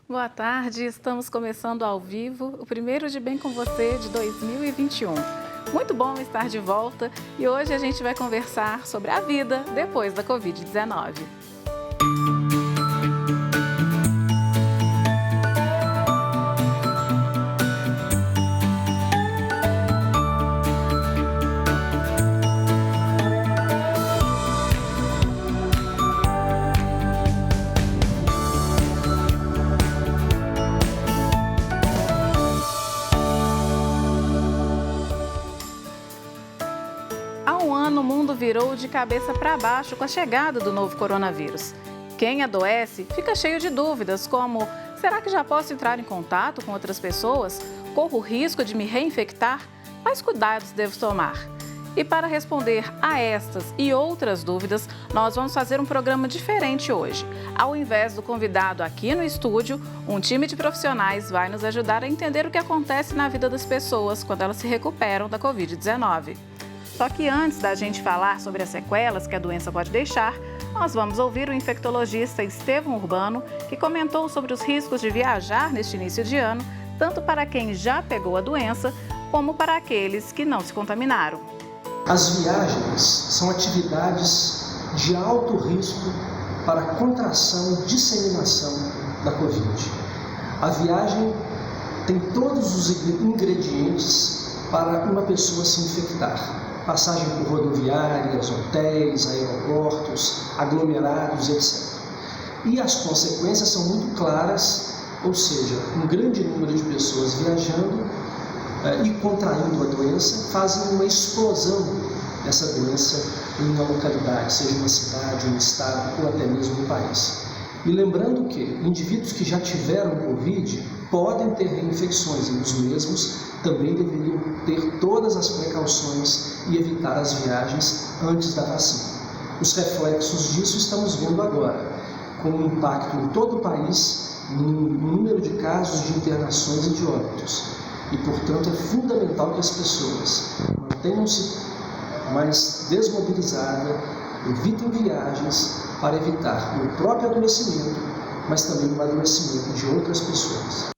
Boa tarde, estamos começando ao vivo, o primeiro de Bem com Você de 2021. Muito bom estar de volta e hoje a gente vai conversar sobre a vida depois da Covid-19. Há um ano, o mundo virou de cabeça para baixo com a chegada do novo coronavírus. Quem adoece fica cheio de dúvidas, como: será que já posso entrar em contato com outras pessoas? Corro o risco de me reinfectar? Quais cuidados devo tomar? E para responder a estas e outras dúvidas, nós vamos fazer um programa diferente hoje. Ao invés do convidado aqui no estúdio, um time de profissionais vai nos ajudar a entender o que acontece na vida das pessoas quando elas se recuperam da Covid-19. Só que antes da gente falar sobre as sequelas que a doença pode deixar, nós vamos ouvir o infectologista Estevão Urbano, que comentou sobre os riscos de viajar neste início de ano, tanto para quem já pegou a doença, como para aqueles que não se contaminaram. As viagens são atividades de alto risco para a contração e disseminação da Covid. A viagem tem todos os ingredientes para uma pessoa se infectar. Passagem por rodoviárias, hotéis, aeroportos, aglomerados, etc. E as consequências são muito claras, ou seja, um grande número de pessoas viajando e contraindo a doença fazem uma explosão dessa doença em uma localidade, seja uma cidade, um estado ou até mesmo um país. E lembrando que indivíduos que já tiveram Covid podem ter reinfecções e os mesmos também deveriam ter todas as precauções e evitar as viagens antes da vacina. Os reflexos disso estamos vendo agora, com um impacto em todo o país, no número de casos de internações e de óbitos. E, portanto, é fundamental que as pessoas mantenham-se mais desmobilizadas, evitem viagens para evitar o próprio adoecimento, mas também o adoecimento de outras pessoas.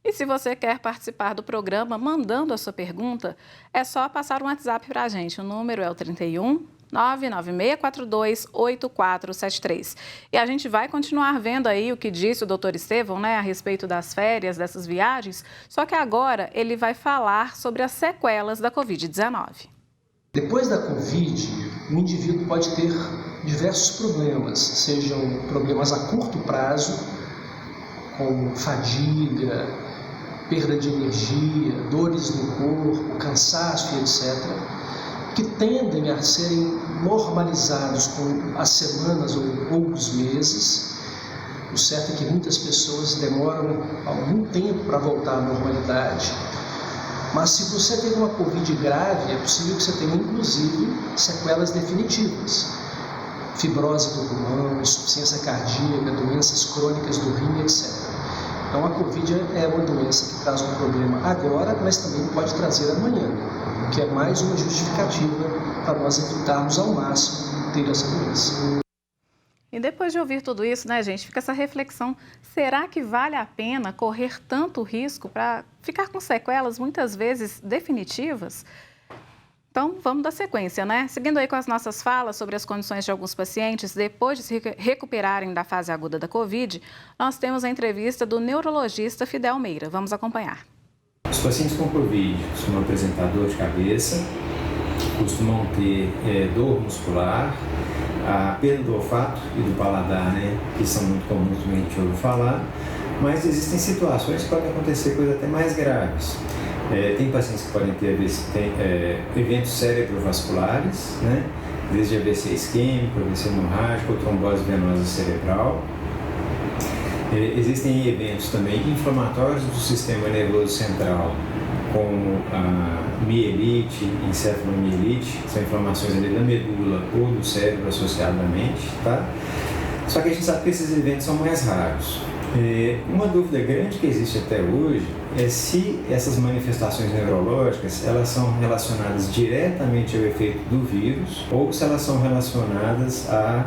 E se você quer participar do programa mandando a sua pergunta, é só passar um WhatsApp para a gente. O número é o 31 99642 8473. E a gente vai continuar vendo aí o que disse o doutor Estevão, a respeito das férias, dessas viagens, só que agora ele vai falar sobre as sequelas da Covid-19. Depois da Covid, o indivíduo pode ter diversos problemas, sejam problemas a curto prazo, como fadiga, perda de energia, dores no corpo, cansaço, etc., que tendem a serem normalizados com as semanas ou os meses. O certo é que muitas pessoas demoram algum tempo para voltar à normalidade. Mas se você teve uma Covid grave, é possível que você tenha, inclusive, sequelas definitivas. Fibrose do pulmão, insuficiência cardíaca, doenças crônicas do rim, etc. Então, a Covid é uma doença que traz um problema agora, mas também pode trazer amanhã, o que é mais uma justificativa para nós evitarmos ao máximo ter essa doença. E depois de ouvir tudo isso, gente, fica essa reflexão: será que vale a pena correr tanto risco para ficar com sequelas, muitas vezes definitivas? Então, vamos dar sequência, Seguindo aí com as nossas falas sobre as condições de alguns pacientes depois de se recuperarem da fase aguda da Covid, nós temos a entrevista do neurologista Fidel Meira. Vamos acompanhar. Os pacientes com Covid costumam apresentar dor de cabeça, costumam ter dor muscular, a perda do olfato e do paladar, que são muito comuns, como a gente ouve falar, mas existem situações que podem acontecer coisas até mais graves. Tem pacientes que podem ter eventos cerebrovasculares, desde AVC isquêmico, AVC hemorrágico ou trombose venosa cerebral. Existem eventos também inflamatórios do sistema nervoso central, como a mielite, encefalomielite, que são inflamações ali da medula ou do cérebro associadamente, tá? Só que a gente sabe que esses eventos são mais raros. Uma dúvida grande que existe até hoje é se essas manifestações neurológicas elas são relacionadas diretamente ao efeito do vírus ou se elas são relacionadas a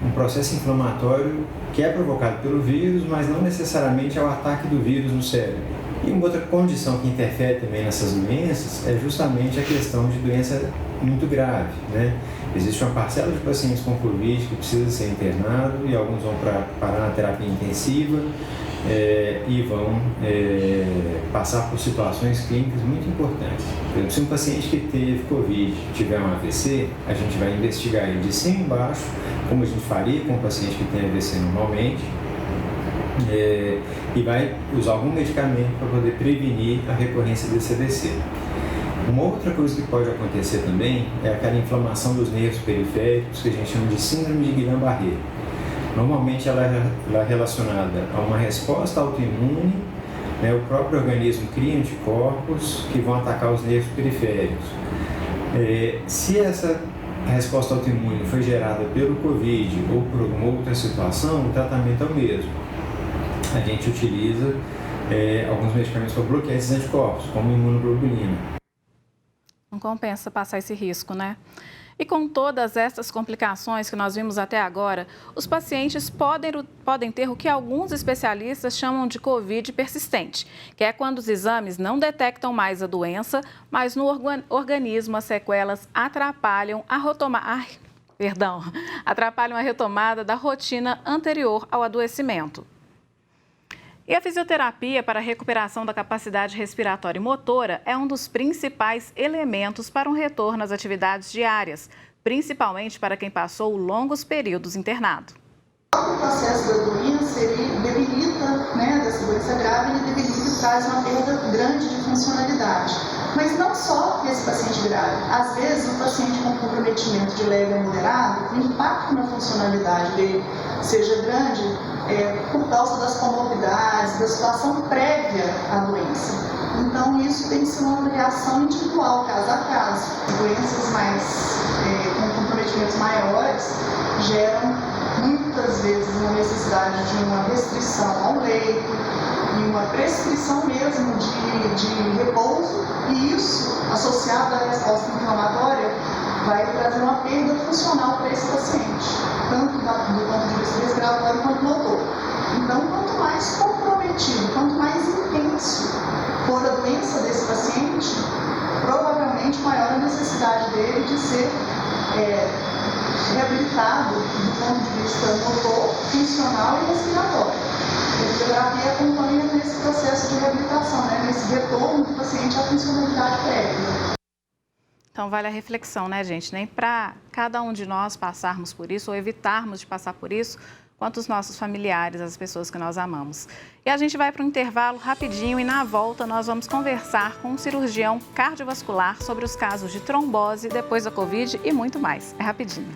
um processo inflamatório que é provocado pelo vírus, mas não necessariamente é o ataque do vírus no cérebro. E uma outra condição que interfere também nessas doenças é justamente a questão de doença muito grave, né? Existe uma parcela de pacientes com Covid que precisa ser internado e alguns vão parar na terapia intensiva e vão passar por situações clínicas muito importantes. Por exemplo, se um paciente que teve Covid tiver um AVC, a gente vai investigar ele de cima e embaixo, como a gente faria com um paciente que tem AVC normalmente, e vai usar algum medicamento para poder prevenir a recorrência desse AVC. Uma outra coisa que pode acontecer também é aquela inflamação dos nervos periféricos que a gente chama de síndrome de Guillain-Barré. Normalmente ela é relacionada a uma resposta autoimune, né? O próprio organismo cria anticorpos que vão atacar os nervos periféricos. Se essa resposta autoimune foi gerada pelo Covid ou por alguma outra situação, o tratamento é o mesmo. A gente utiliza alguns medicamentos para bloquear esses anticorpos, como imunoglobulina. Não compensa passar esse risco, né? E com todas essas complicações que nós vimos até agora, os pacientes podem ter o que alguns especialistas chamam de Covid persistente, que é quando os exames não detectam mais a doença, mas no organismo as sequelas atrapalham a retomada da rotina anterior ao adoecimento. E a fisioterapia para a recuperação da capacidade respiratória e motora é um dos principais elementos para um retorno às atividades diárias, principalmente para quem passou longos períodos internado. O processo da doença, ele debilita, dessa doença grave, ele debilita e traz uma perda grande de funcionalidade. Mas não só esse paciente grave. Às vezes, o paciente com comprometimento de leve a moderado, o impacto na funcionalidade dele seja grande por causa das comorbidades, da situação prévia à doença. Então, isso tem que ser uma avaliação individual, caso a caso. Doenças com comprometimentos maiores geram muitas vezes uma necessidade de uma restrição ao leito e uma prescrição mesmo de repouso, e isso, associado à resposta inflamatória, vai trazer uma perda funcional para esse paciente, tanto do ponto de vista respiratório quanto motor. Então, quanto mais comprometido, quanto mais intenso for a doença desse paciente, provavelmente maior a necessidade dele de ser reabilitado do ponto de vista motor, funcional e respiratório. A fisioterapia acompanha nesse processo de reabilitação, nesse retorno do paciente à funcionalidade prévia. Então, vale a reflexão, né, gente? Nem para cada um de nós passarmos por isso ou evitarmos de passar por isso, quanto os nossos familiares, as pessoas que nós amamos. E a gente vai para um intervalo rapidinho e na volta nós vamos conversar com um cirurgião cardiovascular sobre os casos de trombose depois da Covid e muito mais. É rapidinho.